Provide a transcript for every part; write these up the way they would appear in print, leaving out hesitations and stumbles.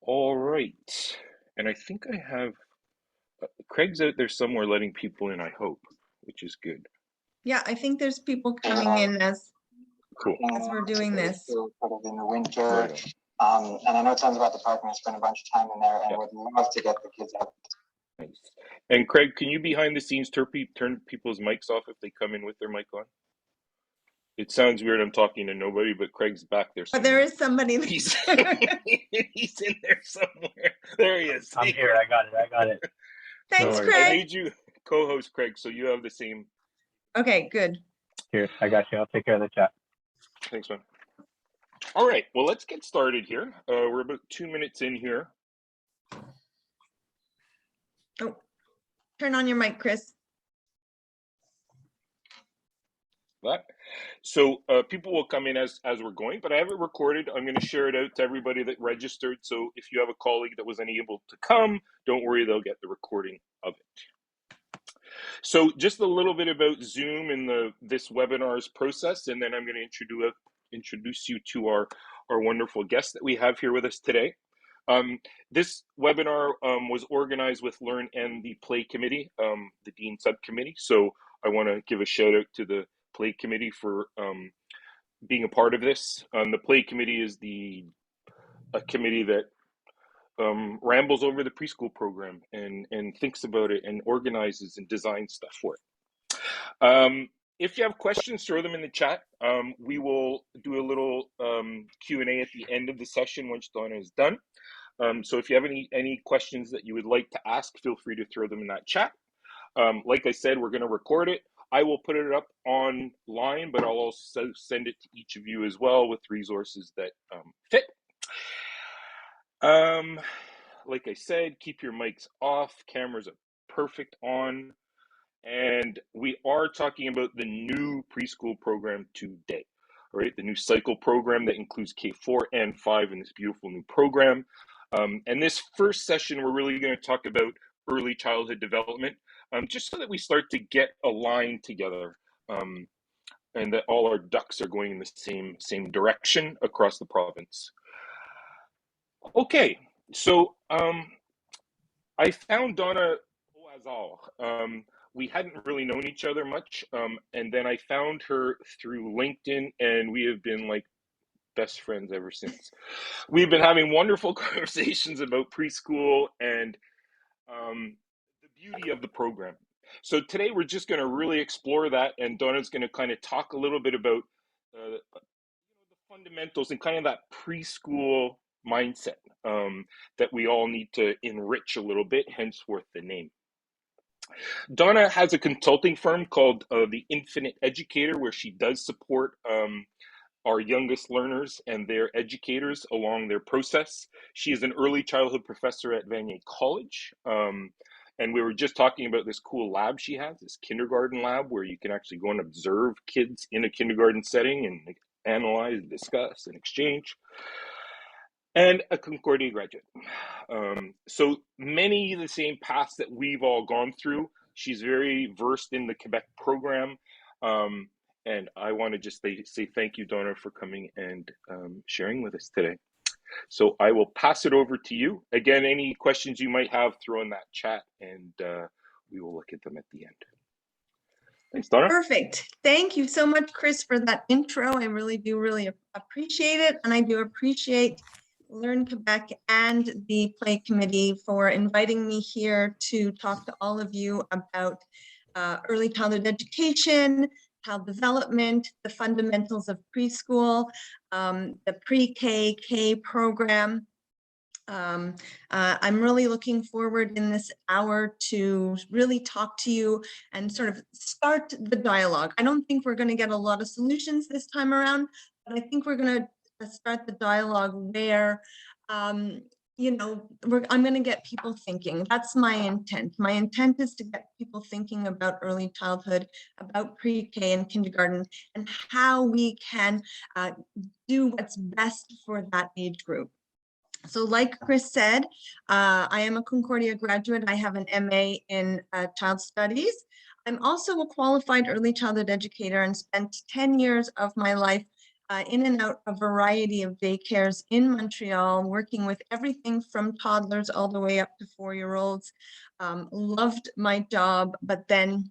All right. And I think I have Craig's out there somewhere letting people in, I hope, which is good. Yeah, I think there's people coming in as Cool. we're doing this. Sort of in the winter. Right And I know it sounds about the park and I spent a bunch of time in there and Yeah. would love to get the kids out. Nice. And Craig, can you behind the scenes turn people's mics off if they come in with their mic on? It sounds weird I'm talking to nobody, but Craig's back there But there somewhere. is somebody there. He's in there somewhere. There he is. I'm here. I got it. Thanks, No worries. I Craig. made you co-host, Craig, so you have the same. Okay, good. Here, I got you. I'll take care of the chat. Thanks, man. All right, well, let's get started here. We're about 2 minutes in here. Oh, turn on your mic, Chris. That. So people will come in as we're going, but I have it recorded. I'm going to share it out to everybody that registered. So if you have a colleague that was unable to come, don't worry, they'll get the recording of it. So just a little bit about Zoom and this webinar's process, and then I'm going to introduce you to our wonderful guest that we have here with us today. This webinar was organized with Learn and the Play Committee, the Dean Subcommittee. So I want to give a shout out to the Play Committee for being a part of this. The Play Committee is a committee that rambles over the preschool program and thinks about it and organizes and designs stuff for it. If you have questions, throw them in the chat. We will do a little Q&A at the end of the session once Donna is done. So if you have any questions that you would like to ask, feel free to throw them in that chat. Like I said, we're going to record it. I will put it up online, but I'll also send it to each of you as well with resources that fit. Like I said, keep your mics off. Cameras are perfect on. And we are talking about the new preschool program today, right? The new cycle program that includes K4 and 5 in this beautiful new program. And this first session, we're really going to talk about early childhood development, just so that we start to get aligned together and that all our ducks are going in the same direction across the province. Okay, so I found Donna Oazal. We hadn't really known each other much, and then I found her through LinkedIn, and we have been like best friends ever since. We've been having wonderful conversations about preschool and the beauty of the program. So today we're just going to really explore that, and Donna's going to kind of talk a little bit about the fundamentals and kind of that preschool mindset that we all need to enrich a little bit, henceforth the name. Donna has a consulting firm called The Infinite Educator, where she does support our youngest learners and their educators along their process. She is an early childhood professor at Vanier College. And we were just talking about this cool lab she has, this kindergarten lab, where you can actually go and observe kids in a kindergarten setting and analyze, discuss, and exchange. And a Concordia graduate. So many of the same paths that we've all gone through. She's very versed in the Quebec program. And I want to just say thank you, Donna, for coming and sharing with us today. So I will pass it over to you. Again, any questions you might have, throw in that chat, and we will look at them at the end. Thanks, Donna. Perfect. Thank you so much, Chris, for that intro. I really appreciate it. And I do appreciate Learn Quebec and the Play Committee for inviting me here to talk to all of you about early childhood education, child development, the fundamentals of preschool, the pre-K, K program. I'm really looking forward in this hour to really talk to you and sort of start the dialogue. I don't think we're going to get a lot of solutions this time around, but I think we're going to start the dialogue where you know, I'm going to get people thinking. That's my intent. My intent is to get people thinking about early childhood, about pre-K and kindergarten, and how we can do what's best for that age group. So like Chris said, I am a Concordia graduate. I have an MA in child studies. I'm also a qualified early childhood educator and spent 10 years of my life in and out a variety of daycares in Montreal, working with everything from toddlers all the way up to 4-year-olds. Loved my job, but then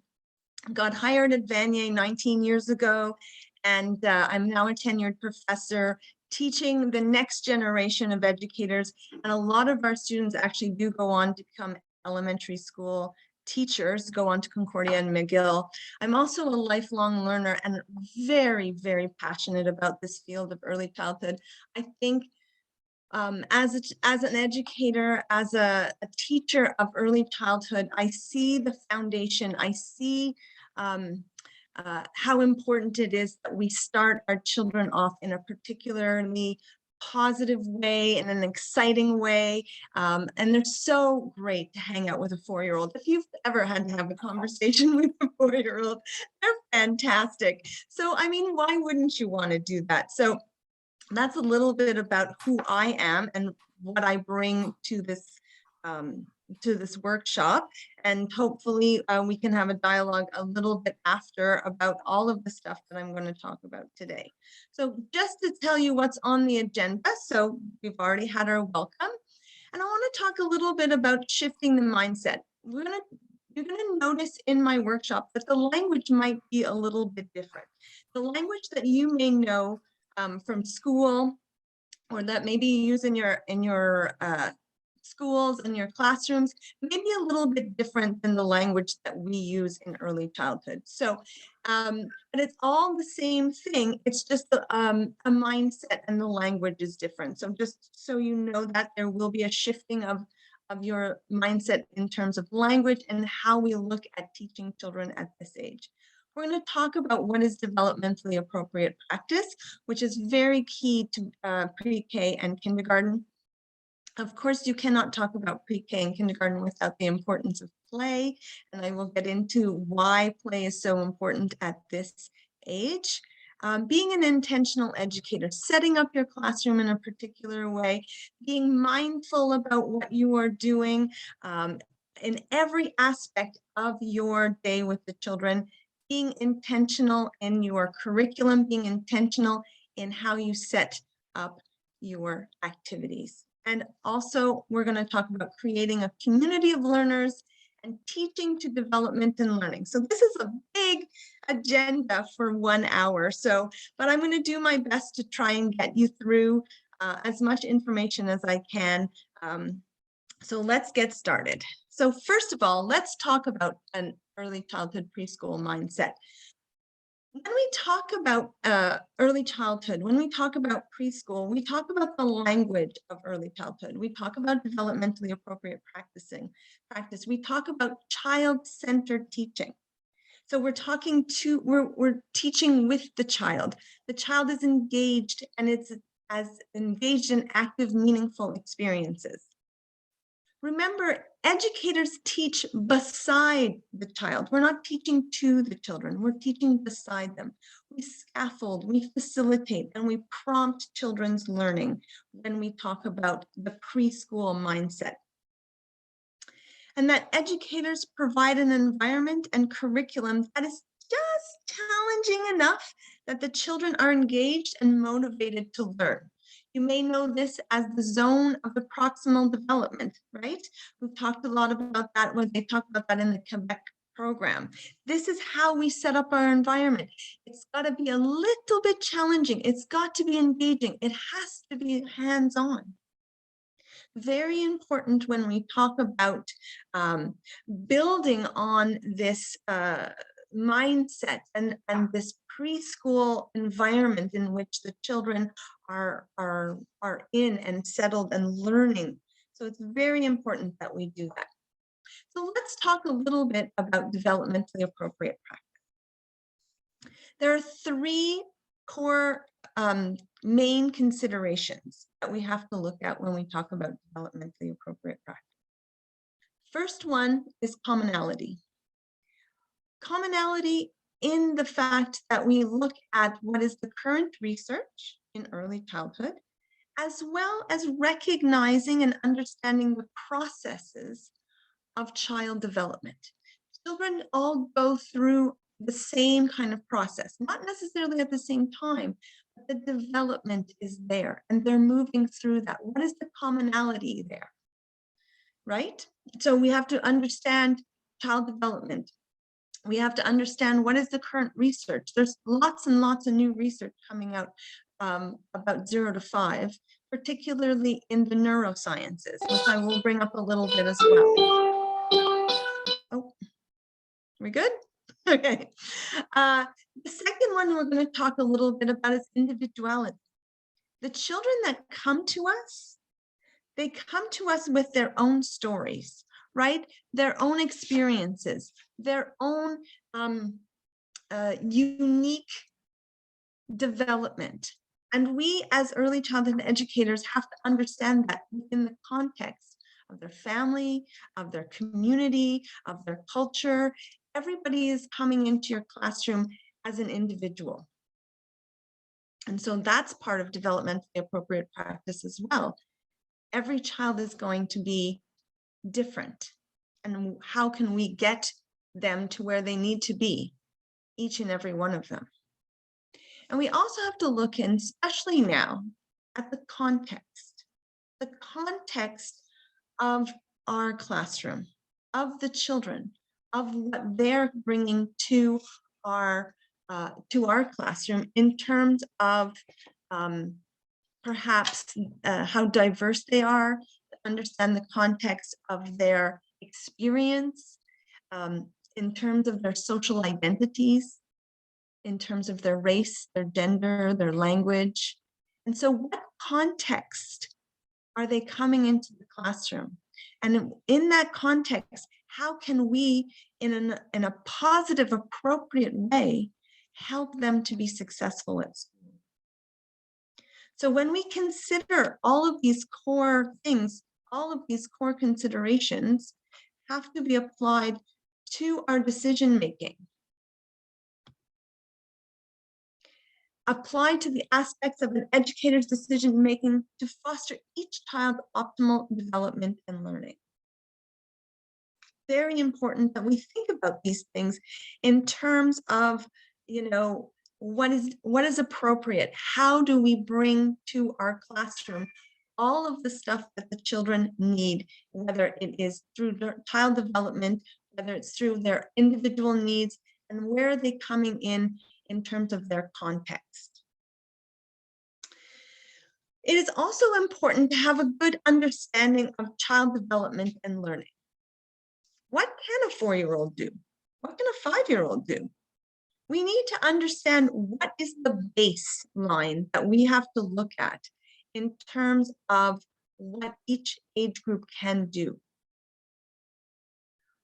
got hired at Vanier 19 years ago, and I'm now a tenured professor teaching the next generation of educators. And a lot of our students actually do go on to become elementary school teachers, go on to Concordia and McGill. I'm also a lifelong learner and very, very passionate about this field of early childhood. I think as an educator, as a teacher of early childhood, I see the foundation. I see how important it is that we start our children off in a particularly positive way, in an exciting way. And they're so great to hang out with a 4-year-old. If you've ever had to have a conversation with a 4-year-old, they're fantastic. So, I mean, why wouldn't you want to do that? So that's a little bit about who I am and what I bring to this workshop. And hopefully we can have a dialogue a little bit after about all of the stuff that I'm going to talk about today. So just to tell you what's on the agenda, so we've already had our welcome. And I want to talk a little bit about shifting the mindset. You're going to notice in my workshop that the language might be a little bit different. The language that you may know from school, or that maybe you use in your schools and your classrooms, may be a little bit different than the language that we use in early childhood. So, but it's all the same thing. It's just a mindset, and the language is different. So just so you know that there will be a shifting of your mindset in terms of language and how we look at teaching children at this age. We're going to talk about what is developmentally appropriate practice, which is very key to pre-K and kindergarten. Of course, you cannot talk about pre-K and kindergarten without the importance of play, and I will get into why play is so important at this age. Being an intentional educator, setting up your classroom in a particular way, being mindful about what you are doing in every aspect of your day with the children, being intentional in your curriculum, being intentional in how you set up your activities. And also, we're going to talk about creating a community of learners and teaching to development and learning. So this is a big agenda for 1 hour. So, but I'm going to do my best to try and get you through as much information as I can. So let's get started. So first of all, let's talk about an early childhood preschool mindset. When we talk about early childhood, when we talk about preschool, we talk about the language of early childhood. We talk about developmentally appropriate practice. We talk about child-centered teaching. So we're teaching with the child. The child is engaged, and it's as engaged in active, meaningful experiences. Remember, educators teach beside the child. We're not teaching to the children, we're teaching beside them. We scaffold, we facilitate, and we prompt children's learning when we talk about the preschool mindset. And that educators provide an environment and curriculum that is just challenging enough that the children are engaged and motivated to learn. You may know this as the zone of the proximal development, right? We've talked a lot about that when they talk about that in the Quebec program. This is how we set up our environment. It's got to be a little bit challenging. It's got to be engaging. It has to be hands-on. Very important when we talk about building on this mindset and this preschool environment in which the children are in and settled and learning. So it's very important that we do that. So let's talk a little bit about developmentally appropriate practice. There are 3 core main considerations that we have to look at when we talk about developmentally appropriate practice. First one is commonality. Commonality in the fact that we look at what is the current research in early childhood, as well as recognizing and understanding the processes of child development. Children all go through the same kind of process, not necessarily at the same time, the development is there and they're moving through that. What is the commonality there, right? So we have to understand child development. We have to understand what is the current research. There's lots and lots of new research coming out about 0 to 5, particularly in the neurosciences, which I will bring up a little bit as well. Oh, we good? Okay. The second one we're going to talk a little bit about is individuality. The children that come to us, they come to us with their own stories, right? Their own experiences, their own unique development. And we as early childhood educators have to understand that within the context of their family, of their community, of their culture. Everybody is coming into your classroom as an individual. And so that's part of developmentally appropriate practice as well. Every child is going to be different. And how can we get them to where they need to be, each and every one of them? And we also have to look in, especially now, at the context of our classroom, of the children, of what they're bringing to our classroom in terms of perhaps how diverse they are, understand the context of their experience, in terms of their social identities, in terms of their race, their gender, their language. And so what context are they coming into the classroom? And in that context, how can we, in a positive, appropriate way, help them to be successful at school? So when we consider all of these core things, all of these core considerations have to be applied to our decision making. Applied to the aspects of an educator's decision making to foster each child's optimal development and learning. Very important that we think about these things in terms of, what is appropriate? How do we bring to our classroom all of the stuff that the children need, whether it is through their child development, whether it's through their individual needs, and where are they coming in terms of their context. It is also important to have a good understanding of child development and learning. What can a 4-year-old do? What can a 5-year-old do? We need to understand what is the baseline that we have to look at in terms of what each age group can do.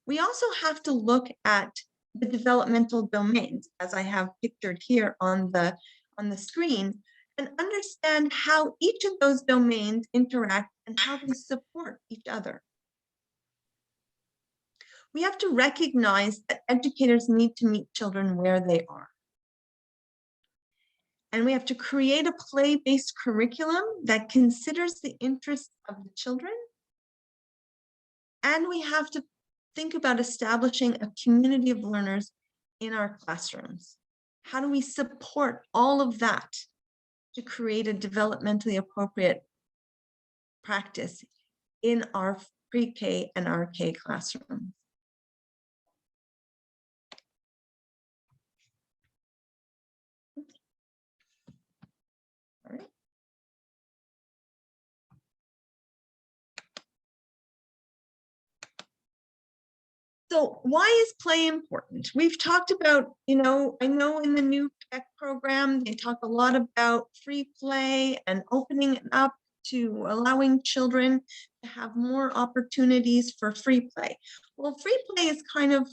We also have to look at the developmental domains, as I have pictured here on the screen, and understand how each of those domains interact and how they support each other. We have to recognize that educators need to meet children where they are. And we have to create a play-based curriculum that considers the interests of the children. And we have to think about establishing a community of learners in our classrooms. How do we support all of that to create a developmentally appropriate practice in our pre-K and RK classrooms? All right. So why is play important? We've talked about, I know in the new Quebec program, they talk a lot about free play and opening it up to allowing children to have more opportunities for free play. Well, free play is kind of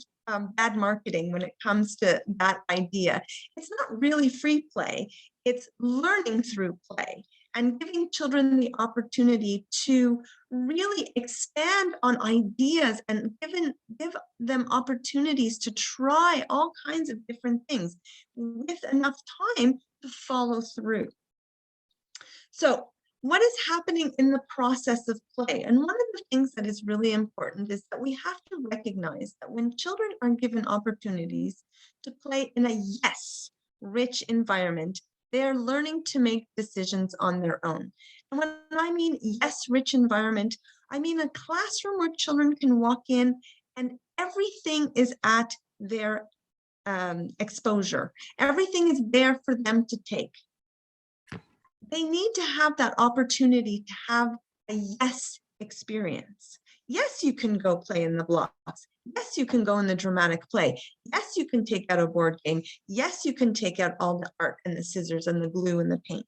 bad marketing when it comes to that idea. It's not really free play, it's learning through play and giving children the opportunity to really expand on ideas and give them opportunities to try all kinds of different things with enough time to follow through. So what is happening in the process of play? And one of the things that is really important is that we have to recognize that when children are given opportunities to play in a yes-rich environment, They're learning to make decisions on their own. And when I mean yes, rich environment, I mean a classroom where children can walk in and everything is at their exposure. Everything is there for them to take. They need to have that opportunity to have a yes experience. Yes, you can go play in the blocks. Yes, you can go in the dramatic play. Yes, you can take out a board game. Yes, you can take out all the art and the scissors and the glue and the paint.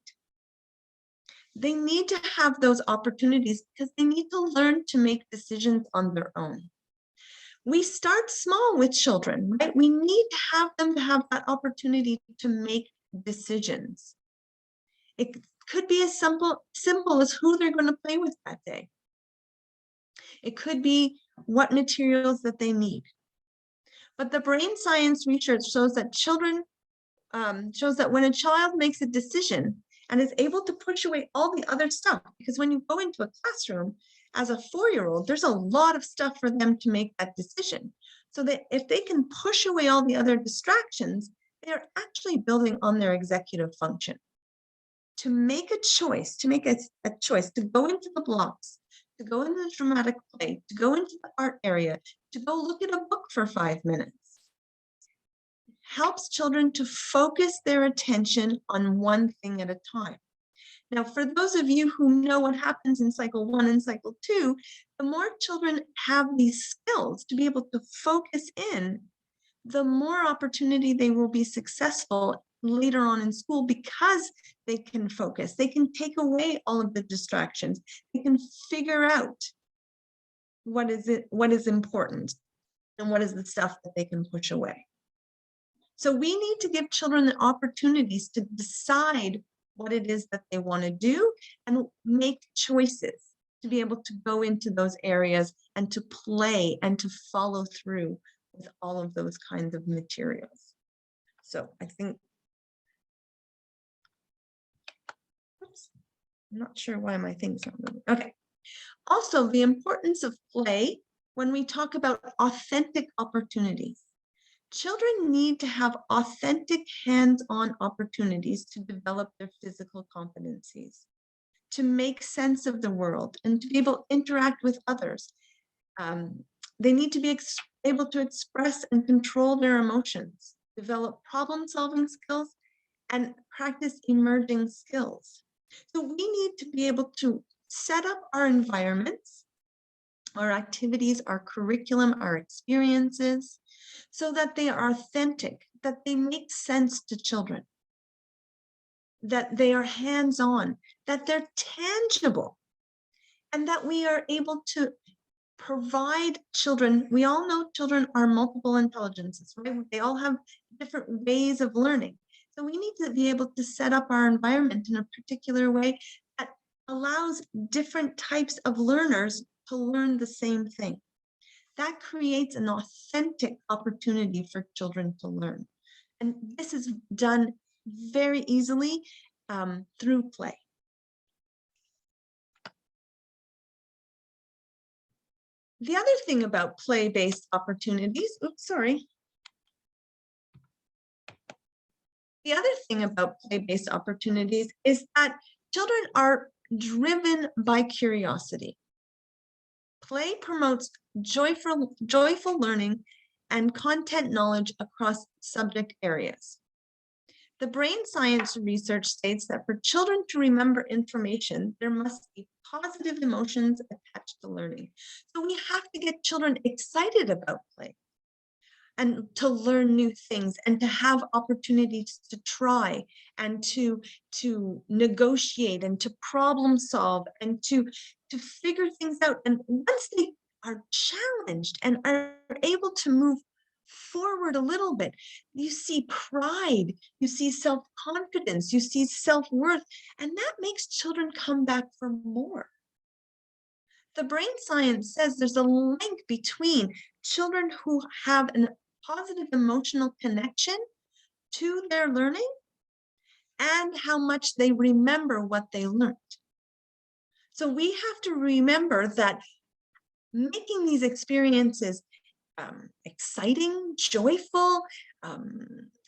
They need to have those opportunities because they need to learn to make decisions on their own. We start small with children, right? We need to have them to have that opportunity to make decisions. It could be as simple as who they're going to play with that day. It could be what materials that they need. But the brain science research shows that when a child makes a decision and is able to push away all the other stuff, because when you go into a classroom as a 4-year-old, there's a lot of stuff for them to make that decision. So that if they can push away all the other distractions, they're actually building on their executive function. To make a choice, to go into the blocks, to go into the dramatic play, to go into the art area, to go look at a book for 5 minutes, helps children to focus their attention on one thing at a time. Now, for those of you who know what happens in cycle 1 and cycle 2, the more children have these skills to be able to focus in, the more opportunity they will be successful later on in school because they can focus. They can take away all of the distractions. They can figure out what is important and what is the stuff that they can push away. So we need to give children the opportunities to decide what it is that they want to do and make choices to be able to go into those areas and to play and to follow through with all of those kinds of materials. So I think, oops, I'm not sure why my thing's not moving. Okay. Also, the importance of play when we talk about authentic opportunities. Children need to have authentic hands-on opportunities to develop their physical competencies, to make sense of the world, and to be able to interact with others. They need to be able to express and control their emotions, develop problem-solving skills, and practice emerging skills. So we need to be able to set up our environments, our activities, our curriculum, our experiences, so that they are authentic, that they make sense to children, that they are hands-on, that they're tangible, and that we are able to provide children. We all know children are multiple intelligences, right? They all have different ways of learning. So we need to be able to set up our environment in a particular way that allows different types of learners to learn the same thing. That creates an authentic opportunity for children to learn. And this is done very easily through play. The other thing about play-based opportunities, The other thing about play-based opportunities is that children are driven by curiosity. Play promotes joyful learning and content knowledge across subject areas. The brain science research states that for children to remember information, there must be positive emotions attached to learning. So we have to get children excited about play and to learn new things and to have opportunities to try and to negotiate and to problem solve and to figure things out. And once they are challenged and are able to move forward a little bit, you see pride, you see self-confidence, you see self-worth, and that makes children come back for more. The brain science says there's a link between children who have a positive emotional connection to their learning and how much they remember what they learned. So we have to remember that making these experiences exciting, joyful,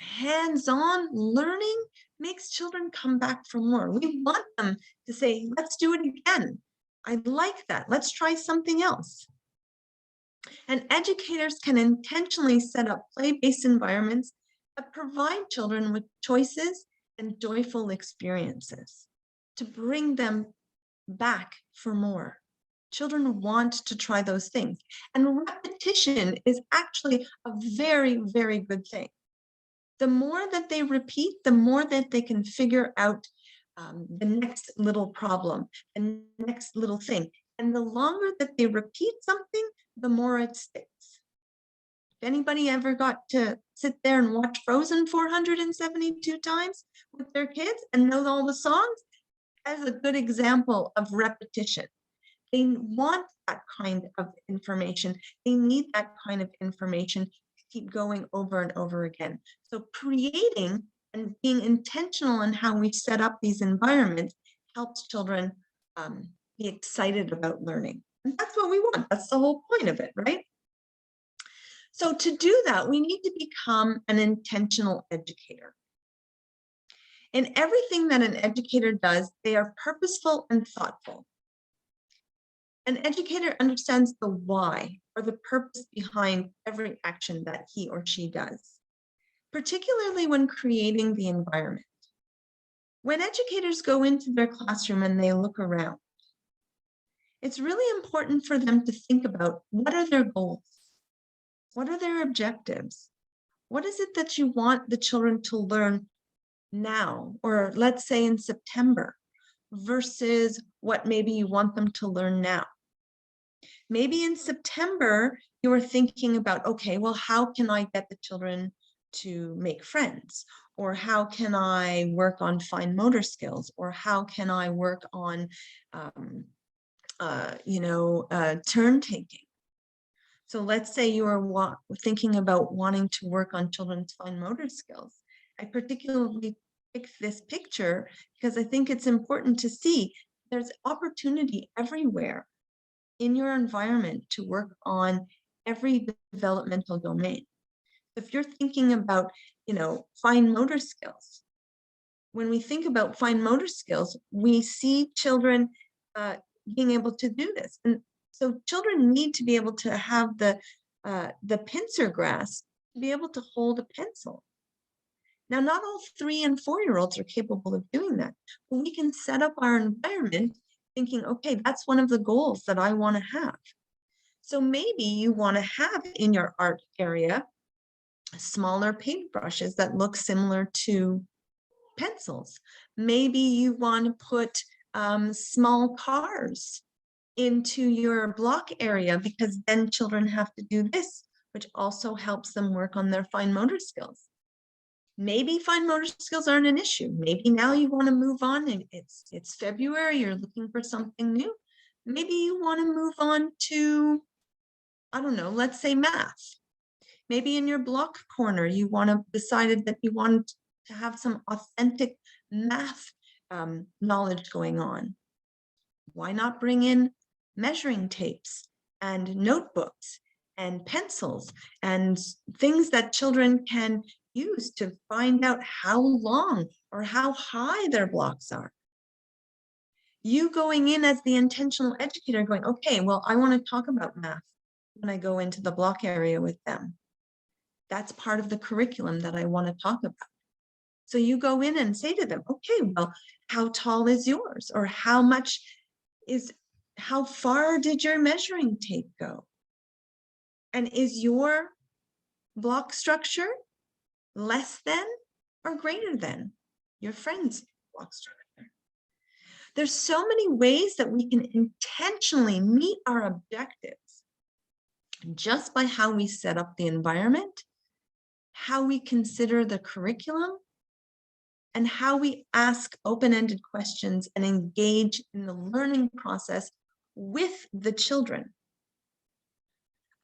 hands-on learning makes children come back for more. We want them to say, let's do it again. I like that. Let's try something else. And educators can intentionally set up play-based environments that provide children with choices and joyful experiences to bring them back for more. Children want to try those things. And repetition is actually a very, very good thing. The more that they repeat, the more that they can figure out the next little problem, the next little thing. And the longer that they repeat something, the more it sticks. If anybody ever got to sit there and watch Frozen 472 times with their kids and know all the songs, that's a good example of repetition. They want that kind of information. They need that kind of information to keep going over and over again. So creating and being intentional in how we set up these environments helps children be excited about learning. And that's what we want. That's the whole point of it, right? So to do that, we need to become an intentional educator. In everything that an educator does, they are purposeful and thoughtful. An educator understands the why or the purpose behind every action that he or she does, particularly when creating the environment. When educators go into their classroom and they look around, it's really important for them to think about what are their goals? What are their objectives? What is it that you want the children to learn now, or let's say in September, versus what maybe you want them to learn now? Maybe in September, you were thinking about, okay, well, how can I get the children to make friends? Or how can I work on fine motor skills? Or how can I work on, turn taking? So let's say you are thinking about wanting to work on children's fine motor skills. I particularly picked this picture because I think it's important to see there's opportunity everywhere in your environment to work on every developmental domain. If you're thinking about, fine motor skills, when we think about fine motor skills, we see children being able to do this. And so children need to be able to have the pincer grasp to be able to hold a pencil. Now, not all 3- and 4-year-olds are capable of doing that, but we can set up our environment thinking, okay, that's one of the goals that I want to have. So maybe you want to have in your art area smaller paintbrushes that look similar to pencils. Maybe you want to put small cars into your block area because then children have to do this, which also helps them work on their fine motor skills. Maybe fine motor skills aren't an issue. Maybe now you want to move on and it's February, you're looking for something new. Maybe you want to move on to, I don't know, let's say math. Maybe in your block corner, you decided that you want to have some authentic math knowledge going on. Why not bring in measuring tapes and notebooks and pencils and things that children can use to find out how long or how high their blocks are? You going in as the intentional educator going, okay, well, I want to talk about math when I go into the block area with them. That's part of the curriculum that I want to talk about. So you go in and say to them, okay, well, how tall is yours? Or how far did your measuring tape go? And is your block structure less than or greater than your friend's block structure? There's so many ways that we can intentionally meet our objectives just by how we set up the environment, how we consider the curriculum, and how we ask open-ended questions and engage in the learning process with the children.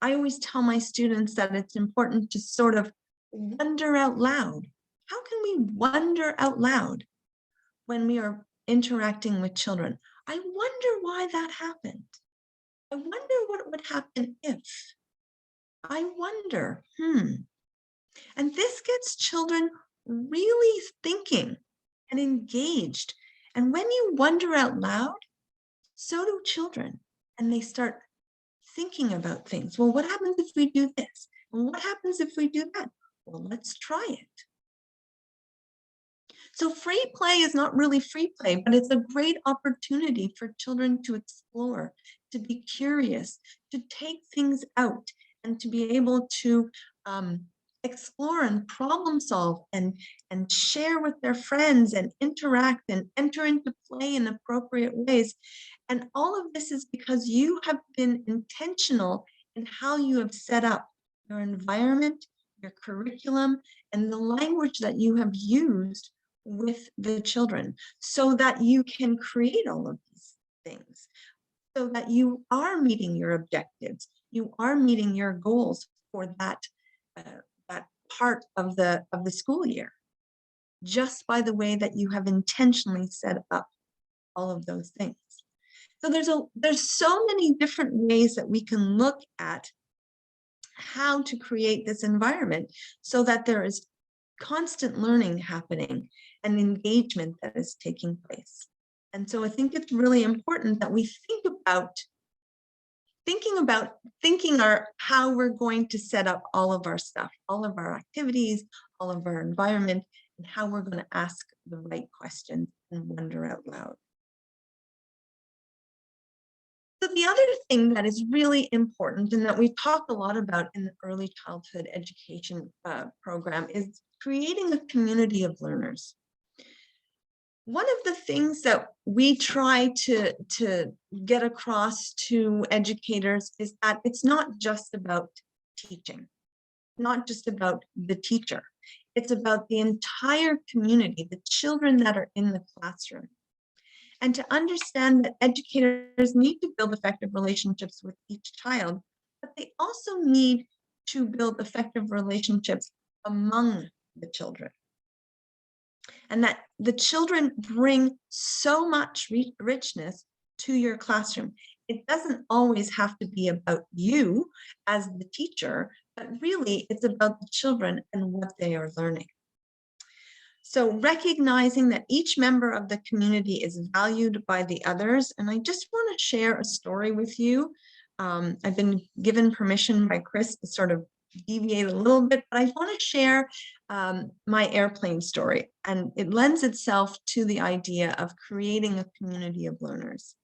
I always tell my students that it's important to sort of wonder out loud. How can we wonder out loud when we are interacting with children? I wonder why that happened. I wonder what would happen if. I wonder, And this gets children really thinking and engaged. And when you wonder out loud, so do children. And they start thinking about things. Well, what happens if we do this? And what happens if we do that? Well, let's try it. So free play is not really free play, but it's a great opportunity for children to explore, to be curious, to take things out, and to be able to explore and problem solve and share with their friends and interact and enter into play in appropriate ways. And all of this is because you have been intentional in how you have set up your environment, your curriculum, and the language that you have used with the children so that you can create all of these things, so that you are meeting your objectives, you are meeting your goals for that part of the school year, just by the way that you have intentionally set up all of those things. So there's so many different ways that we can look at how to create this environment so that there is constant learning happening and engagement that is taking place. And so I think it's really important that we think about how we're going to set up all of our stuff, all of our activities, all of our environment, and how we're going to ask the right questions and wonder out loud. So the other thing that is really important and that we talk a lot about in the early childhood education program is creating a community of learners. One of the things that we try to get across to educators is that it's not just about teaching, not just about the teacher. It's about the entire community, the children that are in the classroom. And to understand that educators need to build effective relationships with each child, but they also need to build effective relationships among the children. And that the children bring so much richness to your classroom. It doesn't always have to be about you as the teacher, but really it's about the children and what they are learning. So recognizing that each member of the community is valued by the others. And I just want to share a story with you. I've been given permission by Chris to sort of deviate a little bit, but I want to share my airplane story. And it lends itself to the idea of creating a community of learners.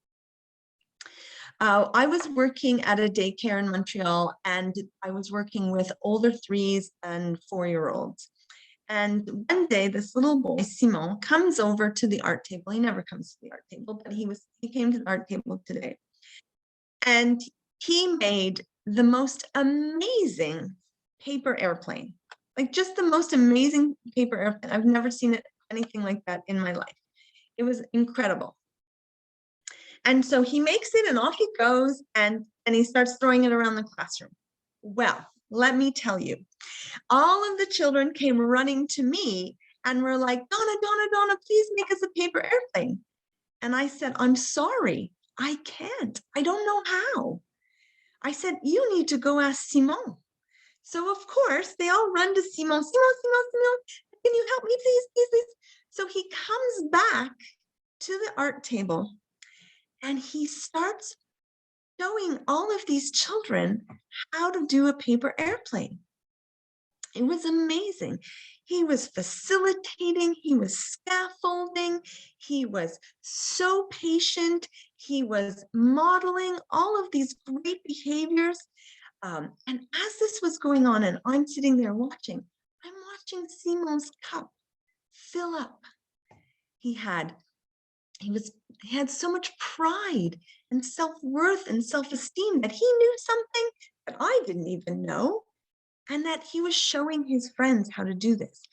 I was working at a daycare in Montreal, and I was working with older 3s and 4-year-olds. And one day, this little boy, Simon, comes over to the art table. He never comes to the art table, but he came to the art table today. And he made the most amazing paper airplane, like just the most amazing paper airplane. I've never seen anything like that in my life. It was incredible. And so he makes it and off he goes and he starts throwing it around the classroom. Well, let me tell you, all of the children came running to me and were like, Donna, please make us a paper airplane. And I said, I'm sorry, I can't. I don't know how. I said, you need to go ask Simon. So of course, they all run to Simon. Simon, can you help me, please? So he comes back to the art table and he starts showing all of these children how to do a paper airplane. It was amazing. He was facilitating, he was scaffolding, he was so patient, he was modeling all of these great behaviors. And as this was going on and I'm sitting there watching, I'm watching Simon's cup fill up. He had so much pride and self-worth and self-esteem that he knew something that I didn't even know, and that he was showing his friends how to do this.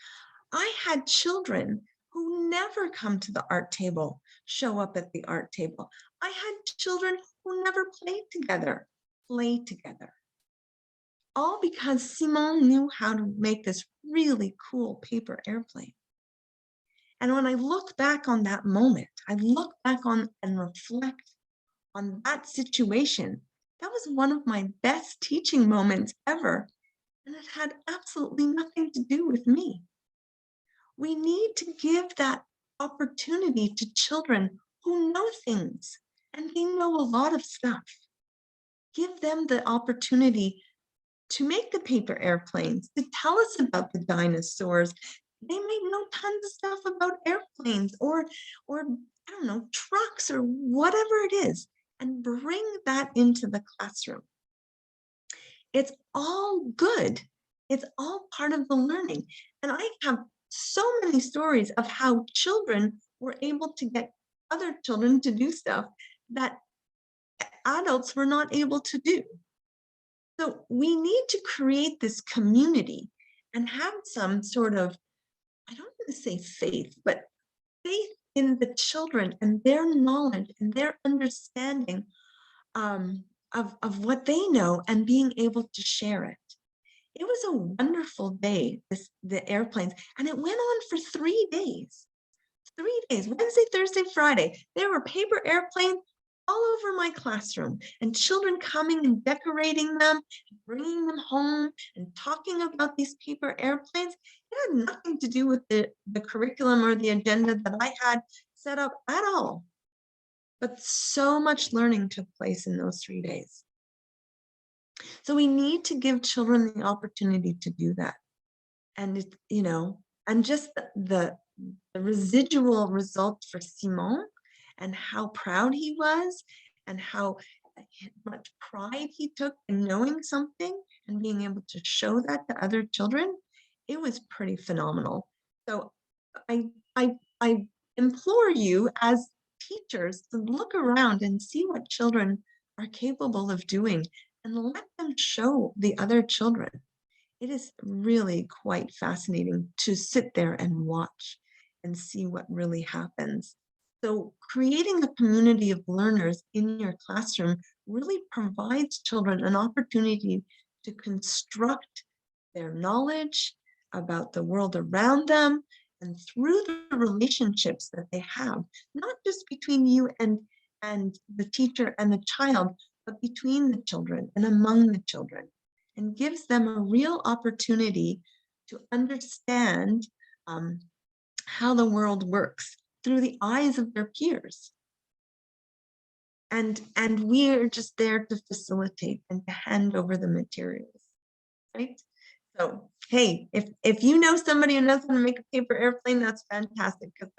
I had children who never come to the art table show up at the art table. I had children who never played together play together. All because Simon knew how to make this really cool paper airplane. And when I look back on that moment, I look back on and reflect on that situation. That was one of my best teaching moments ever. and it had absolutely nothing to do with me. We need to give that opportunity to children who know things, and they know a lot of stuff. Give them the opportunity to make the paper airplanes, to tell us about the dinosaurs. They may know tons of stuff about airplanes or I don't know, trucks or whatever it is, and bring that into the classroom. It's all good. It's all part of the learning. And I have so many stories of how children were able to get other children to do stuff that adults were not able to do. So we need to create this community and have some sort of, I don't want to say faith, but faith in the children and their knowledge and their understanding of what they know and being able to share it. It was a wonderful day, the airplanes, and it went on for 3 days. 3 days, Wednesday, Thursday, Friday. There were paper airplanes all over my classroom and children coming and decorating them, bringing them home and talking about these paper airplanes. It had nothing to do with the curriculum or the agenda that I had set up at all. But so much learning took place in those 3 days. So we need to give children the opportunity to do that. And, and just the residual result for Simon and how proud he was and how much pride he took in knowing something and being able to show that to other children, it was pretty phenomenal. So I implore you as teachers to look around and see what children are capable of doing and let them show the other children. It is really quite fascinating to sit there and watch and see what really happens. So creating a community of learners in your classroom really provides children an opportunity to construct their knowledge about the world around them and through the relationships that they have, not just between you and the teacher and the child, but between the children and among the children, and gives them a real opportunity to understand how the world works through the eyes of their peers. And we're just there to facilitate and to hand over the materials, right? So, hey, if you know somebody who knows how to make a paper airplane, that's fantastic, because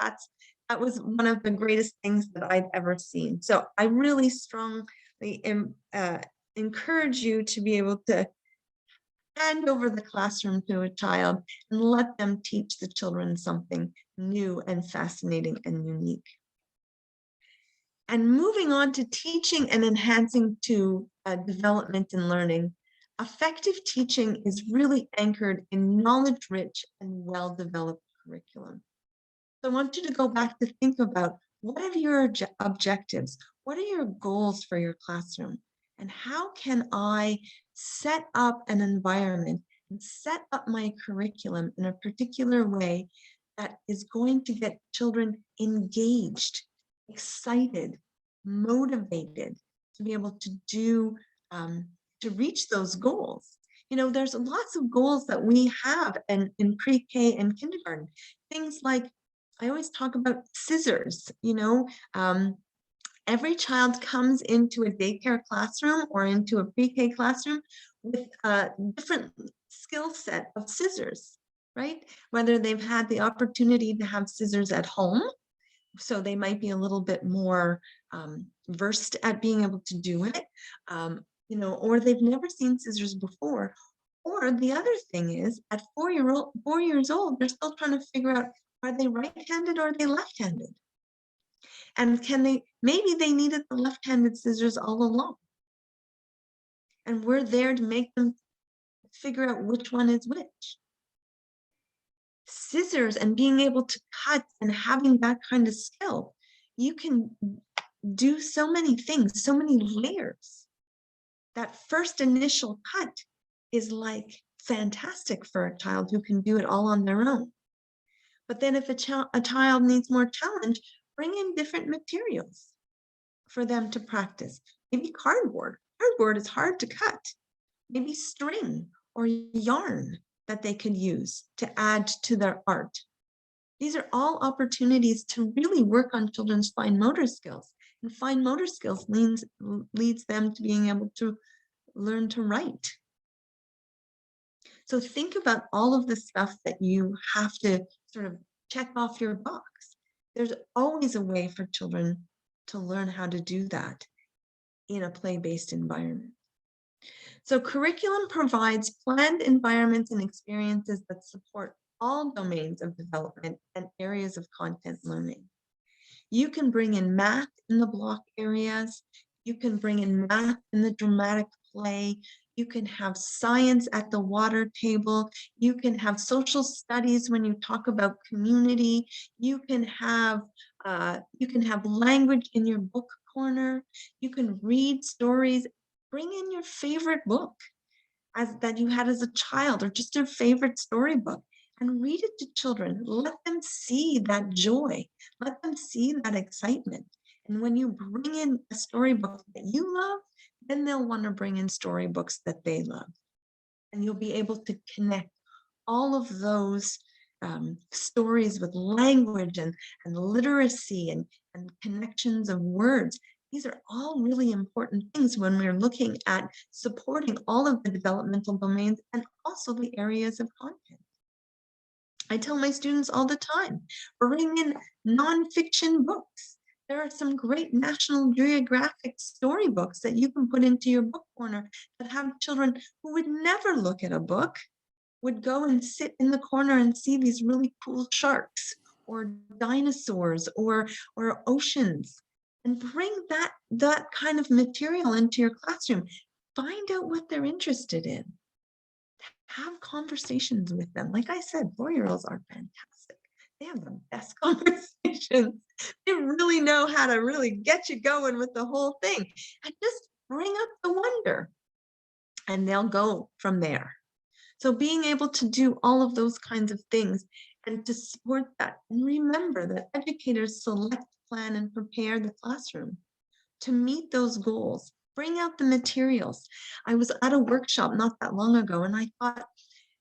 that was one of the greatest things that I've ever seen. So I really strongly encourage you to be able to hand over the classroom to a child and let them teach the children something new and fascinating and unique. And moving on to teaching and enhancing to development and learning, effective teaching is really anchored in knowledge-rich and well-developed curriculum. So I want you to go back to think about, what are your objectives? What are your goals for your classroom? And how can I set up an environment and set up my curriculum in a particular way that is going to get children engaged, excited, motivated to be able to do, to reach those goals? There's lots of goals that we have in pre-K and kindergarten. Things like, I always talk about scissors, every child comes into a daycare classroom or into a pre-K classroom with a different skill set of scissors, right? Whether they've had the opportunity to have scissors at home, so they might be a little bit more versed at being able to do it, or they've never seen scissors before. Or the other thing is, at 4 years old, they're still trying to figure out, are they right-handed or are they left-handed? And maybe they needed the left-handed scissors all along. And we're there to make them figure out which one is which. Scissors and being able to cut and having that kind of skill, you can do so many things, so many layers. That first initial cut is like fantastic for a child who can do it all on their own. But then if a child needs more challenge, bring in different materials for them to practice. Maybe cardboard. Cardboard is hard to cut. Maybe string or yarn that they could use to add to their art. These are all opportunities to really work on children's fine motor skills. And fine motor skills leads them to being able to learn to write. So think about all of the stuff that you have to sort of check off your box. There's always a way for children to learn how to do that in a play-based environment. So curriculum provides planned environments and experiences that support all domains of development and areas of content learning. You can bring in math in the block areas. You can bring in math in the dramatic play. You can have science at the water table. You can have social studies when you talk about community. You can have language in your book corner. You can read stories. Bring in your favorite book that you had as a child, or just your favorite storybook, and read it to children. Let them see that joy. Let them see that excitement. And when you bring in a storybook that you love, then they'll want to bring in storybooks that they love. And you'll be able to connect all of those stories with language and literacy and connections of words. These are all really important things when we're looking at supporting all of the developmental domains and also the areas of content. I tell my students all the time, bring in nonfiction books. There are some great National Geographic storybooks that you can put into your book corner that have children who would never look at a book, would go and sit in the corner and see these really cool sharks or dinosaurs or oceans, and bring that kind of material into your classroom. Find out what they're interested in. Have conversations with them. Like I said, 4-year-olds are fantastic. They have the best conversations. They really know how to really get you going with the whole thing. And just bring up the wonder, and they'll go from there. So being able to do all of those kinds of things and to support that. And remember that educators select, plan, and prepare the classroom to meet those goals. Bring out the materials. I was at a workshop not that long ago, and I thought,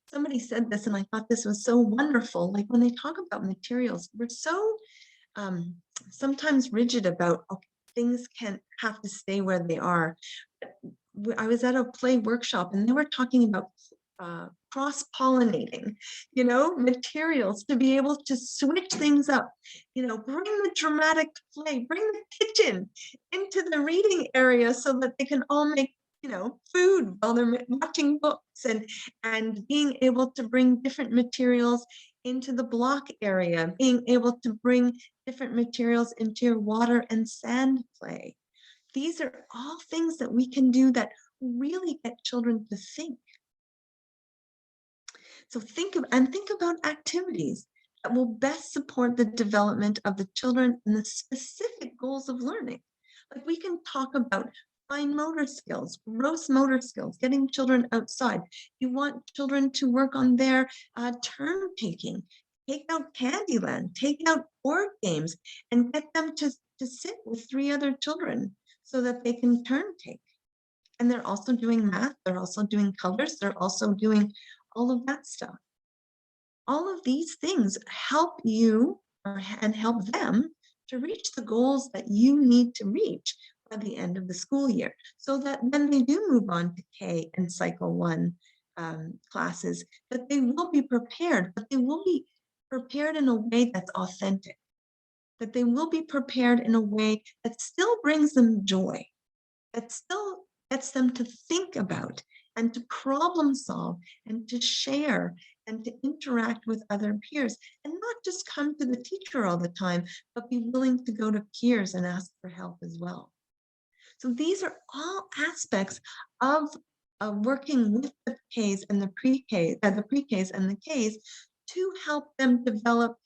somebody said this, and I thought this was so wonderful. Like, when they talk about materials, we're so sometimes rigid about, okay, things can have to stay where they are. I was at a play workshop, and they were talking about cross-pollinating, materials to be able to switch things up. Bring the dramatic play, bring the kitchen into the reading area so that they can all make, food while they're watching books, and being able to bring different materials into the block area, being able to bring different materials into your water and sand play. These are all things that we can do that really get children to think. So think about activities that will best support the development of the children and the specific goals of learning. Like, we can talk about fine motor skills, gross motor skills, getting children outside. You want children to work on their turn taking. Take out Candyland, take out board games, and get them to sit with 3 other children so that they can turn take. And they're also doing math, they're also doing colors, they're also doing all of that stuff. All of these things help you and help them to reach the goals that you need to reach by the end of the school year, so that when they do move on to K and Cycle 1 classes, that they will be prepared, but they will be prepared in a way that's authentic, that they will be prepared in a way that still brings them joy, that still gets them to think about and to problem solve and to share and to interact with other peers, and not just come to the teacher all the time, but be willing to go to peers and ask for help as well. So these are all aspects of working with the Ks and the pre-Ks, and the Ks, to help them develop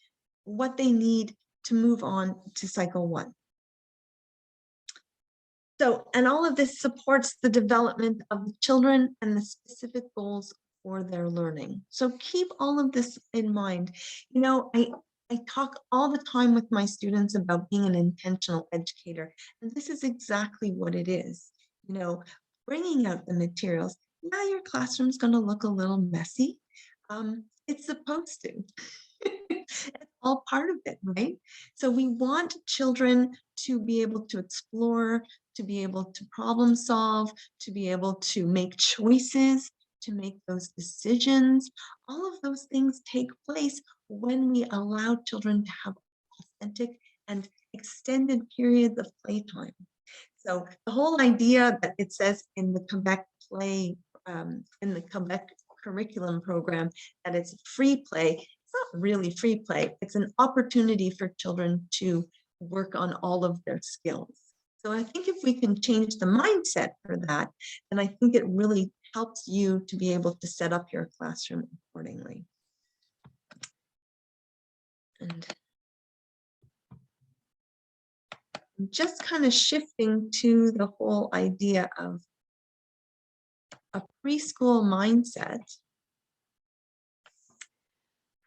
what they need to move on to Cycle 1. So, and all of this supports the development of the children and the specific goals for their learning. So keep all of this in mind. I talk all the time with my students about being an intentional educator, and this is exactly what it is. Bringing out the materials, yeah, your classroom's going to look a little messy. It's supposed to. It's all part of it, right? So we want children to be able to explore, to be able to problem solve, to be able to make choices, to make those decisions. All of those things take place when we allow children to have authentic and extended periods of playtime. So the whole idea that it says in the Quebec in the Quebec curriculum program, that it's free play, it's not really free play. It's an opportunity for children to work on all of their skills. So I think if we can change the mindset for that, then I think it really helps you to be able to set up your classroom accordingly. And just kind of shifting to the whole idea of a preschool mindset,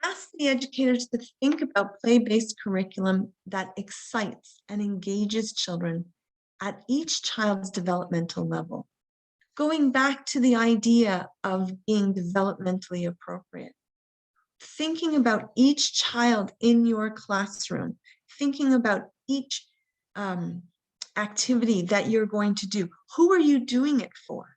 ask the educators to think about play-based curriculum that excites and engages children at each child's developmental level. Going back to the idea of being developmentally appropriate, thinking about each child in your classroom, thinking about each activity that you're going to do. Who are you doing it for?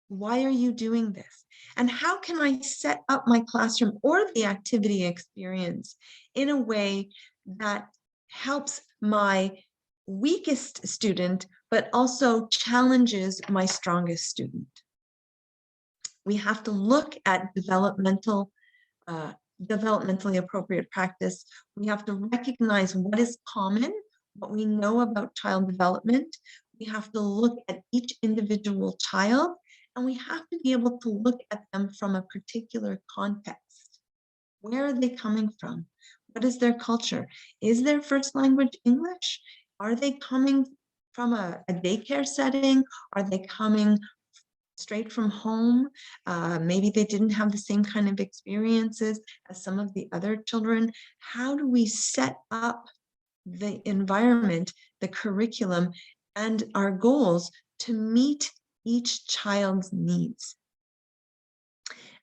Why are you doing this? And how can I set up my classroom or the activity experience in a way that helps my weakest student, but also challenges my strongest student? We have to look at developmentally appropriate practice. We have to recognize what is common, what we know about child development. We have to look at each individual child, and we have to be able to look at them from a particular context. Where are they coming from? What is their culture? Is their first language English? Are they coming from a daycare setting? Are they coming straight from home? Maybe they didn't have the same kind of experiences as some of the other children. How do we set up the environment, the curriculum, and our goals to meet each child's needs?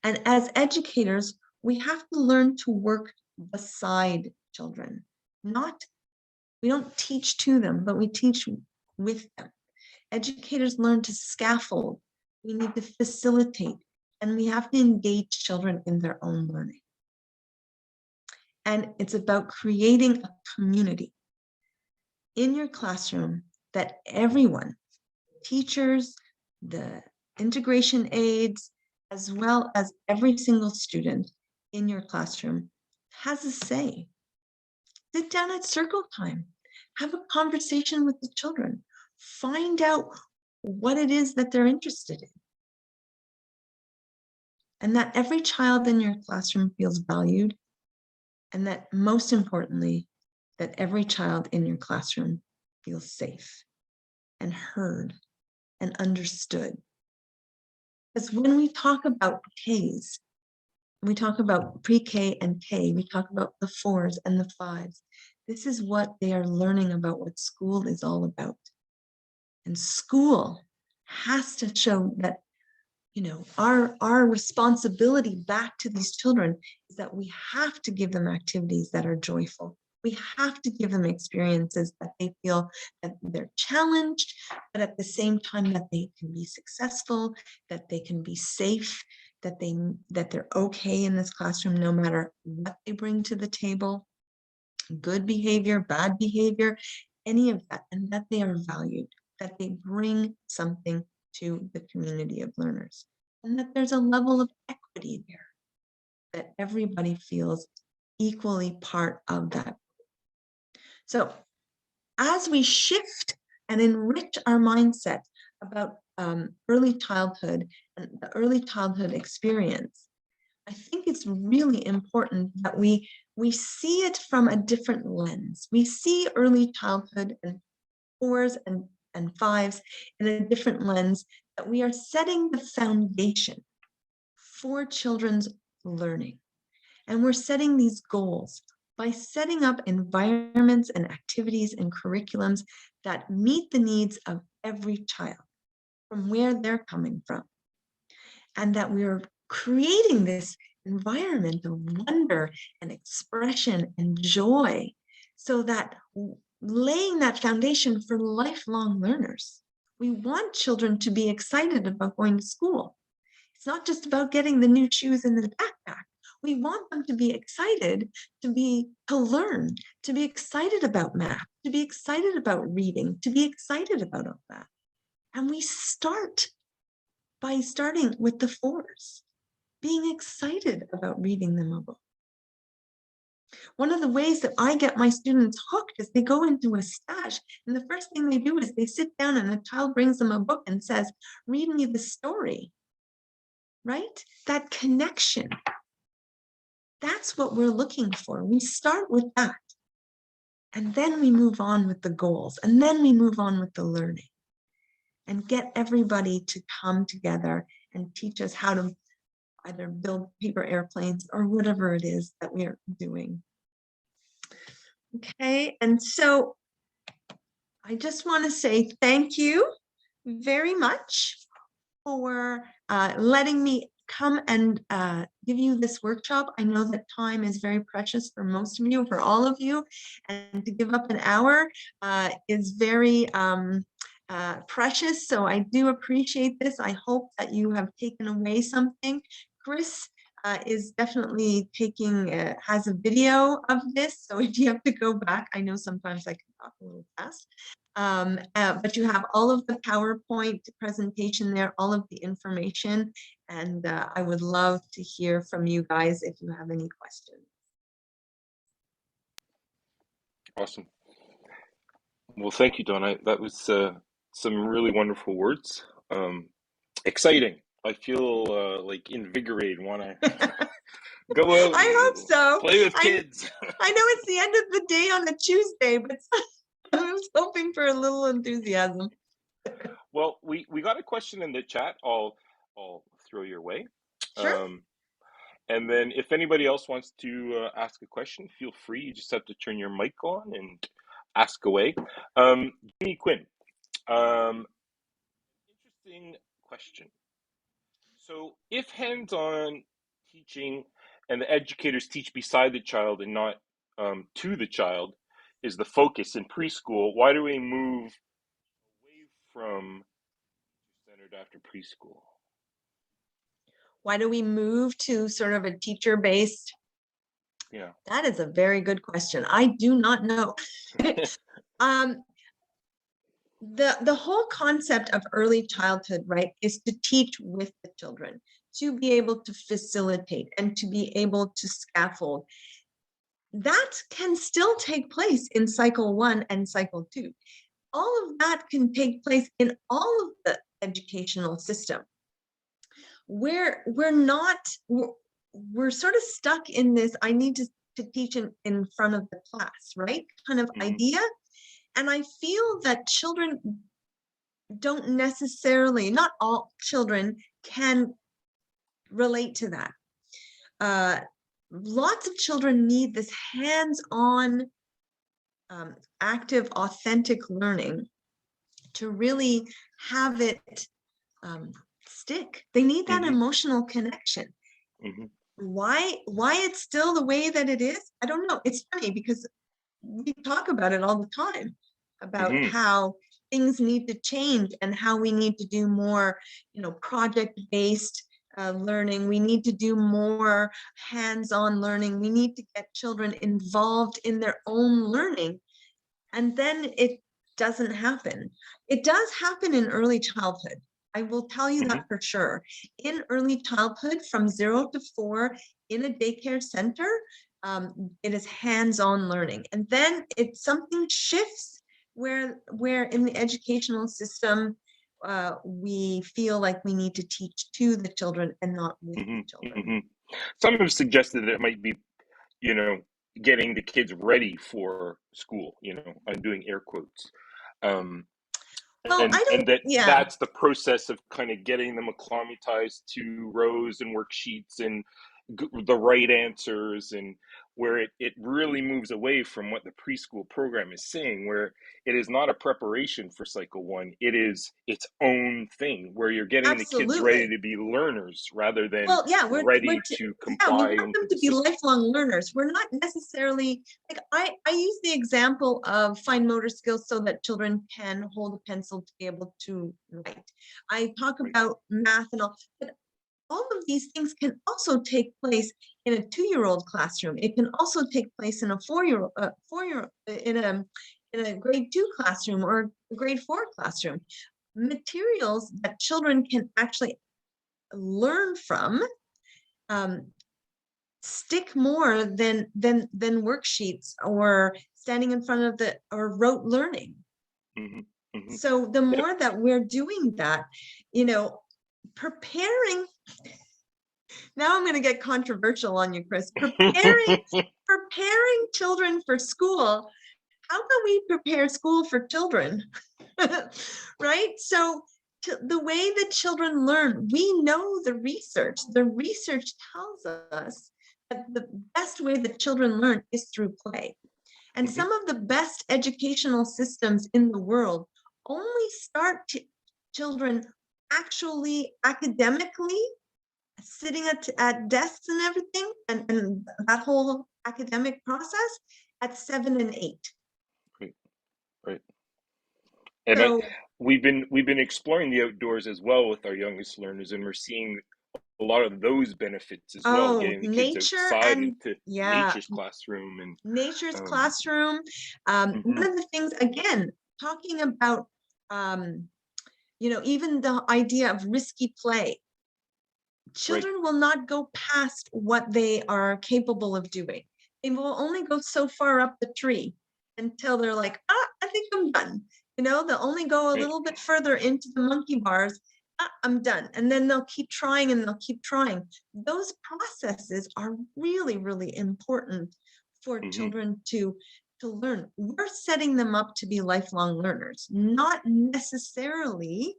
And as educators, we have to learn to work beside children. We don't teach to them, but we teach with them. Educators learn to scaffold. We need to facilitate, and we have to engage children in their own learning. And it's about creating a community in your classroom that everyone, teachers, the integration aides, as well as every single student in your classroom has a say. Sit down at circle time, have a conversation with the children, find out what it is that they're interested in. And that every child in your classroom feels valued, and that most importantly, that every child in your classroom feels safe and heard and understood. Because when we talk about Ks, we talk about pre-K and K, we talk about the 4s and the 5s. This is what they are learning about what school is all about. And school has to show that, you know, our responsibility back to these children is that we have to give them activities that are joyful. We have to give them experiences that they feel that they're challenged, but at the same time that they can be successful, that they can be safe, that they're okay in this classroom no matter what they bring to the table, good behavior, bad behavior, any of that, and that they are valued, that they bring something to the community of learners, and that there's a level of equity there, that everybody feels equally part of that. So as we shift and enrich our mindset about early childhood and the early childhood experience, I think it's really important that we see it from a different lens. We see early childhood and 4s and 5s in a different lens, that we are setting the foundation for children's learning. And we're setting these goals by setting up environments and activities and curriculums that meet the needs of every child from where they're coming from. and that we're creating this environment of wonder and expression and joy, so that laying that foundation for lifelong learners. We want children to be excited about going to school. It's not just about getting the new shoes and the backpack. We want them to be excited to learn, to be excited about math, to be excited about reading, to be excited about all that. And we start by starting with the fours, being excited about reading them a book. One of the ways that I get my students hooked is they go into a stash, and the first thing they do is they sit down and a child brings them a book and says, "Read me the story." Right? That connection. That's what we're looking for. We start with that. And then we move on with the goals. And then we move on with the learning. And get everybody to come together and teach us how to either build paper airplanes or whatever it is that we are doing. Okay, and so I just want to say thank you very much for letting me come and give you this workshop. I know that time is very precious for most of you, for all of you, and to give up an hour is very precious. So I do appreciate this. I hope that you have taken away something. Chris is definitely has a video of this. So if you have to go back, I know sometimes I can talk a little fast. But you have all of the PowerPoint presentation there, all of the information, and I would love to hear from you guys if you have any questions. Awesome. Well, thank you, Donna. That was some really wonderful words. Exciting. I feel like invigorated, want to go out I hope so. play with kids. I know it's the end of the day on a Tuesday, but I was hoping for a little enthusiasm. Well, we got a question in the chat. I'll throw your way. Sure. And then if anybody else wants to ask a question, feel free. You just have to turn your mic on and ask away. Jimmy Quinn, interesting question. So if hands-on teaching and the educators teach beside the child and not to the child is the focus in preschool, why do we move away from centered after preschool? Why do we move to sort of a teacher-based? Yeah. That is a very good question. I do not know. The whole concept of early childhood, right, is to teach with the children, to be able to facilitate and to be able to scaffold. That can still take place in cycle 1 and cycle 2. All of that can take place in all of the educational system. We're sort of stuck in this, I need to teach in front of the class, right, kind of idea. And I feel that children don't necessarily, not all children can relate to that. Lots of children need this hands-on, active, authentic learning to really have it stick. They need that emotional connection. Why it's still the way that it is, I don't know. It's funny because we talk about it all the time, about how things need to change and how we need to do more, project-based learning. We need to do more hands-on learning. We need to get children involved in their own learning. And then it doesn't happen. It does happen in early childhood. I will tell you that for sure. In early childhood, from 0 to 4, in a daycare center, it is hands-on learning. And then something shifts where in the educational system, we feel like we need to teach to the children and not with the children. Some have suggested that it might be, getting the kids ready for school, I'm doing air quotes. Well, That's the process of kind of getting them acclimatized to rows and worksheets and the right answers, and where it really moves away from what the preschool program is saying, where it is not a preparation for cycle one, it is its own thing, where you're getting the kids ready Absolutely. to be learners rather than Well, yeah, ready to yeah, we comply want them into to the be system. lifelong learners. We're not necessarily, like, I use the example of fine motor skills so that children can hold a pencil to be able to write. I talk Right. about math and all, but all of these things can also take place in a 2-year-old classroom. It can also take place in a 4-year in a grade 2 classroom or a grade 4 classroom. Materials that children can actually learn from stick more than worksheets or standing in front of the or rote learning. So the Yep. more that we're doing that, you know, preparing. Now I'm going to get controversial on you, Chris. Preparing children for school. How about we prepare school for children? Right? So the way that children learn, we know the research. The research tells us that the best way that children learn is through play. And some of the best educational systems in the world only start children actually academically sitting at desks and everything, and that whole academic process at 7 and 8. Right. And So, we've been exploring the outdoors as well with our youngest learners, and we're seeing a lot of those benefits as well, getting the kids nature outside and into yeah, nature's classroom and nature's classroom. One of the things, again, talking about, you know, even the idea of risky play. Children will not go past what they are capable of doing. They will only go so far up the tree until they're like, I think I'm done. You know, they'll only go a Right. little bit further into the monkey bars. I'm done. And then they'll keep trying and they'll keep trying. Those processes are really, really important for children to learn. We're setting them up to be lifelong learners, not necessarily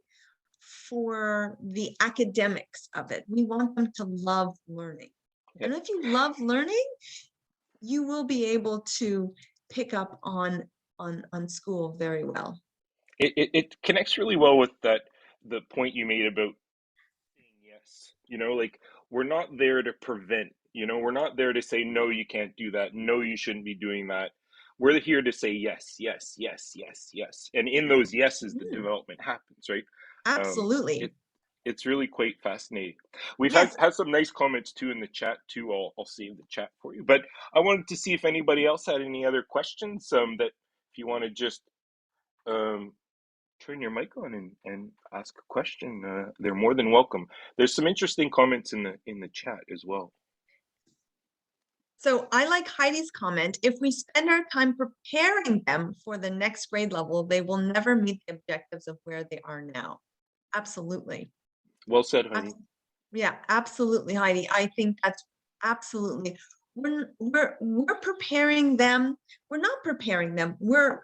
for the academics of it. We want them to love learning. Yep. And if you love learning, you will be able to pick up on school very well. It connects really well with the point you made about saying yes. You know, like, we're not there to prevent, you know, we're not there to say, no, you can't do that. No, you shouldn't be doing that. We're here to say yes, yes, yes, yes, yes. And in those yeses, the development happens, right? Absolutely. It's really quite fascinating. We've Yes. had some nice comments too in the chat too. I'll save the chat for you. But I wanted to see if anybody else had any other questions. That if you want to just turn your mic on and ask a question, they're more than welcome. There's some interesting comments in the chat as well. So I like Heidi's comment. If we spend our time preparing them for the next grade level, they will never meet the objectives of where they are now. Absolutely. Well said, Heidi. Yeah, absolutely, Heidi. I think that's absolutely. When we're preparing them, we're not preparing them. We're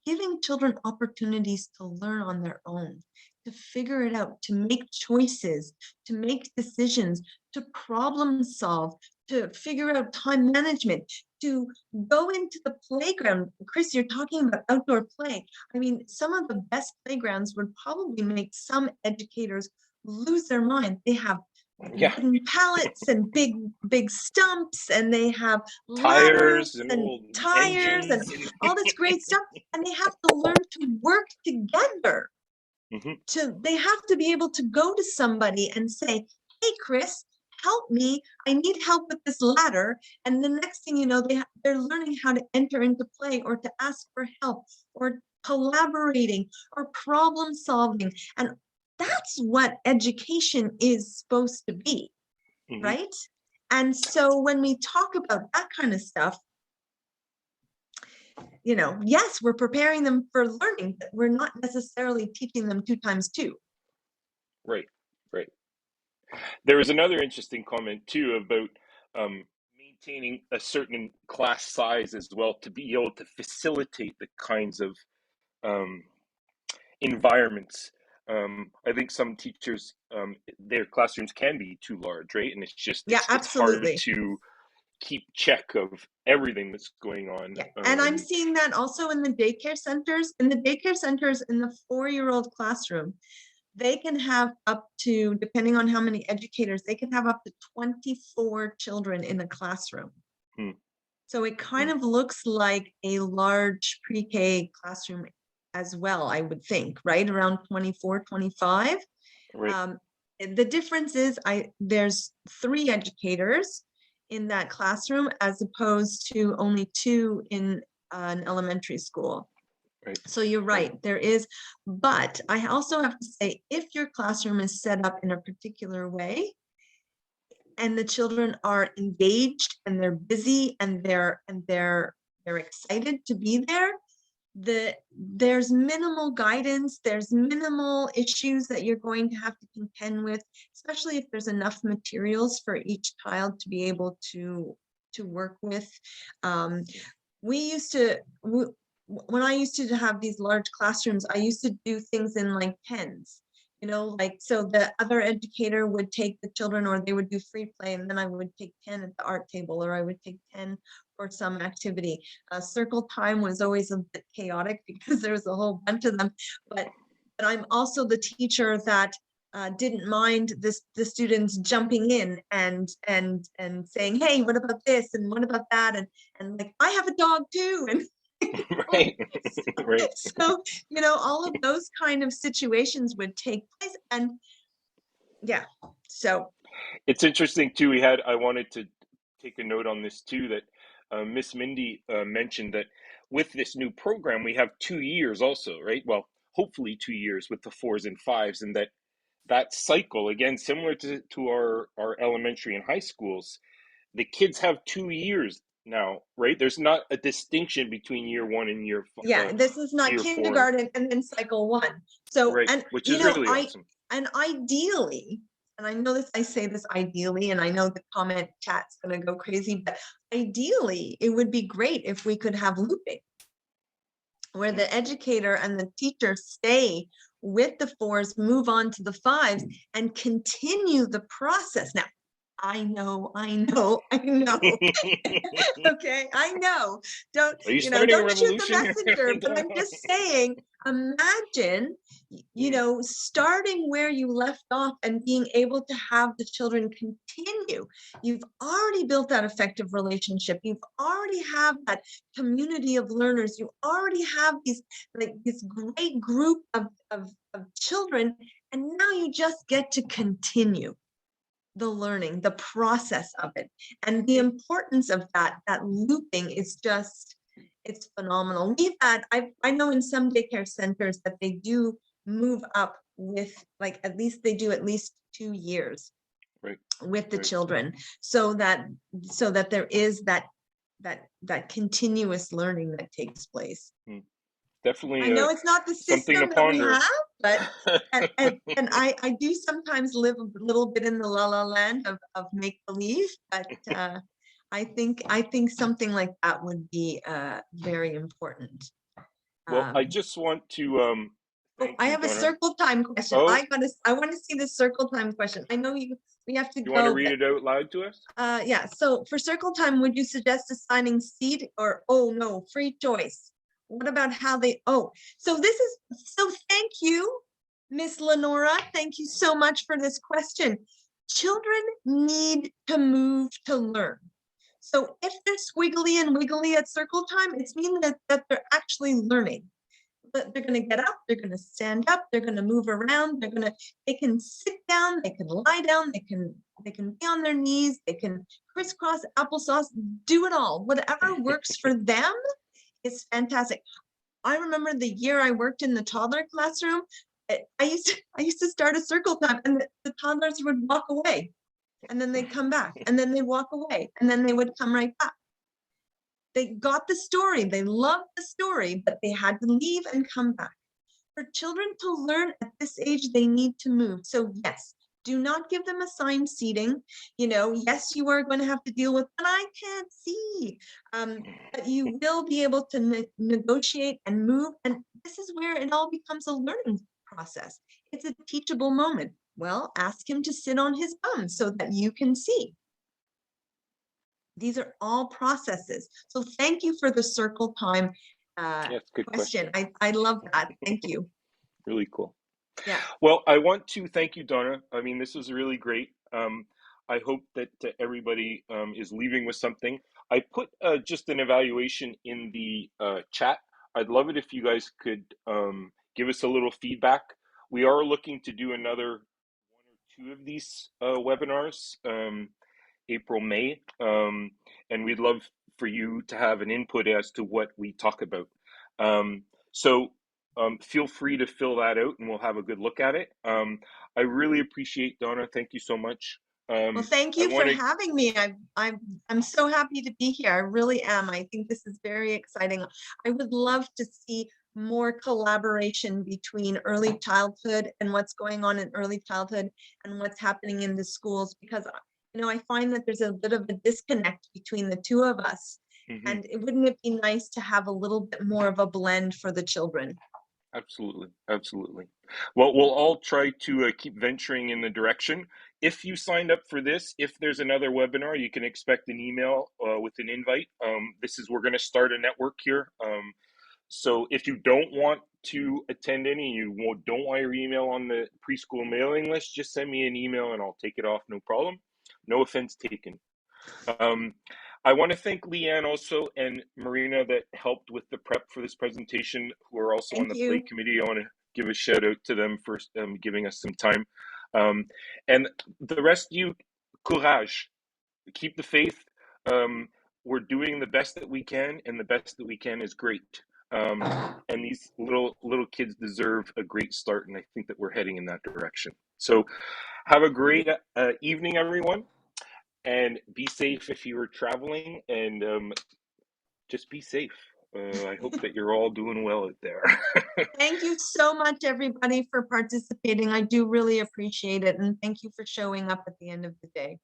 giving children opportunities to learn on their own, to figure it out, to make choices, to make decisions, to problem solve, to figure out time management, to go into the playground. Chris, you're talking about outdoor play. I mean, some of the best playgrounds would probably make some educators lose their mind. They have wooden pallets and big stumps, and they have Tires ladders and and old tires and engines. all this great stuff, and they have to learn to work together. They have to be able to go to somebody and say, hey, Chris, help me, I need help with this ladder. And the next thing you know, they're learning how to enter into play, or to ask for help, or collaborating, or problem solving. And that's what education is supposed to be, right? And so when we talk about that kind of stuff, you know, yes, we're preparing them for learning, but we're not necessarily teaching them 2 times 2. Right. There was another interesting comment too about maintaining a certain class size as well, to be able to facilitate the kinds of environments. I think some teachers, their classrooms can be too large, right? And it's just Yeah, it's hard absolutely. to keep check of everything that's going on. Yeah. And I'm seeing that also in the daycare centers. In the daycare centers, in the 4-year-old classroom, they can have up to, depending on how many educators, they can have up to 24 children in a classroom. So it kind of looks like a large pre-K classroom as well, I would think, right? Around 24, 25. Right. The difference is there's 3 educators in that classroom as opposed to only 2 in an elementary school. Right. So you're right, there is, but I also have to say, if your classroom is set up in a particular way and the children are engaged and they're busy and they're excited to be there, there's minimal guidance, there's minimal issues that you're going to have to contend with, especially if there's enough materials for each child to be able to work with. When I used to have these large classrooms, I used to do things in like 10s, like, so the other educator would take the children, or they would do free play, and then I would take 10 at the art table, or I would take 10 for some activity. Circle time was always a bit chaotic because there was a whole bunch of them, but I'm also the teacher that didn't mind the students jumping in and saying, hey, what about this and what about that, and like, I have a dog too, and Right. Right. so all of those kind of situations would take place, and yeah, so It's interesting too. I wanted to take a note on this too, that Miss Mindy mentioned that with this new program we have 2 years also, right? Well, hopefully 2 years with the 4s and 5s, and that cycle, again, similar to our elementary and high schools, the kids have 2 years now, right? There's not a distinction between year 1 and this is not year 4, kindergarten and then cycle 1. So, right? and Which is really awesome. and ideally, and I know this, I say this ideally, and I know the comment chat's going to go crazy, but ideally it would be great if we could have looping, where the educator and the teacher stay with the 4s, move on to the 5s, and continue the process. Now, I know. Okay, I know. Don't Are you starting a don't shoot the revolution here? messenger, but I'm just saying, imagine, starting where you left off and being able to have the children continue. You've already built that effective relationship. You've already have that community of learners. You already have this great group of children, and now you just get to continue the learning, the process of it. And the importance of that looping is just, it's phenomenal. I know in some daycare centers that they do move up with, like, at least 2 years Right. with the Right. children, so that there is that continuous learning that takes place. Definitely I know it's not the something system to that we ponder. have, but and I do sometimes live a little bit in the la la land of make believe, but I think something like that would be very important. Well, I just want to I have a circle time question. Oh. I want to see the circle time question. I know we have to go. You want to read it out loud to us? Yeah. So for circle time, would you suggest assigning seed or free choice? What about how they, so thank you, Miss Lenora. Thank you so much for this question. Children need to move to learn. So if they're squiggly and wiggly at circle time, it's mean that they're actually learning. But they're going to get up, they're going to stand up, they're going to move around, they can sit down, they can lie down, they can be on their knees, they can crisscross applesauce, do it all. Whatever works for them is fantastic. I remember the year I worked in the toddler classroom, I used to start a circle time, and the toddlers would walk away, and then they'd come back, and then they'd walk away, and then they would come right back. They got the story, they loved the story, but they had to leave and come back. For children to learn at this age, they need to move. So yes, do not give them assigned seating. Yes, you are going to have to deal with, and I can't see. But you will be able to negotiate and move. And this is where it all becomes a learning process. It's a teachable moment. Well, ask him to sit on his bum so that you can see. These are all processes. So thank you for the circle time Yes, good question. question. I love that. Thank you. Really cool. Yeah. Well, I want to thank you, Donna. I mean, this was really great. I hope that everybody is leaving with something. I put just an evaluation in the chat. I'd love it if you guys could give us a little feedback. We are looking to do another 1 or 2 of these webinars, April, May, and we'd love for you to have an input as to what we talk about. So feel free to fill that out and we'll have a good look at it. I really appreciate, Donna. Thank you so much. Well, thank I you for want to, having me. I'm so happy to be here. I really am. I think this is very exciting. I would love to see more collaboration between early childhood and what's going on in early childhood and what's happening in the schools, because I find that there's a bit of a disconnect between the two of us. And wouldn't it be nice to have a little bit more of a blend for the children? Absolutely, absolutely. Well, we'll all try to keep venturing in the direction. If you signed up for this, if there's another webinar, you can expect an email with an invite. We're going to start a network here. So if you don't want to attend any, don't want your email on the preschool mailing list, just send me an email and I'll take it off, no problem. No offense taken. I want to thank Leanne also and Marina that helped with the prep for this presentation, who are also on Thank the Play you. Committee. I want to give a shout out to them for giving us some time. And the rest of you, courage, keep the faith. We're doing the best that we can, and the best that we can is great. And these little kids deserve a great start, and I think that we're heading in that direction. So have a great evening, everyone. And be safe if you are traveling, and just be safe. I hope that you're all doing well out there. Thank you so much, everybody, for participating. I do really appreciate it. And thank you for showing up at the end of the day.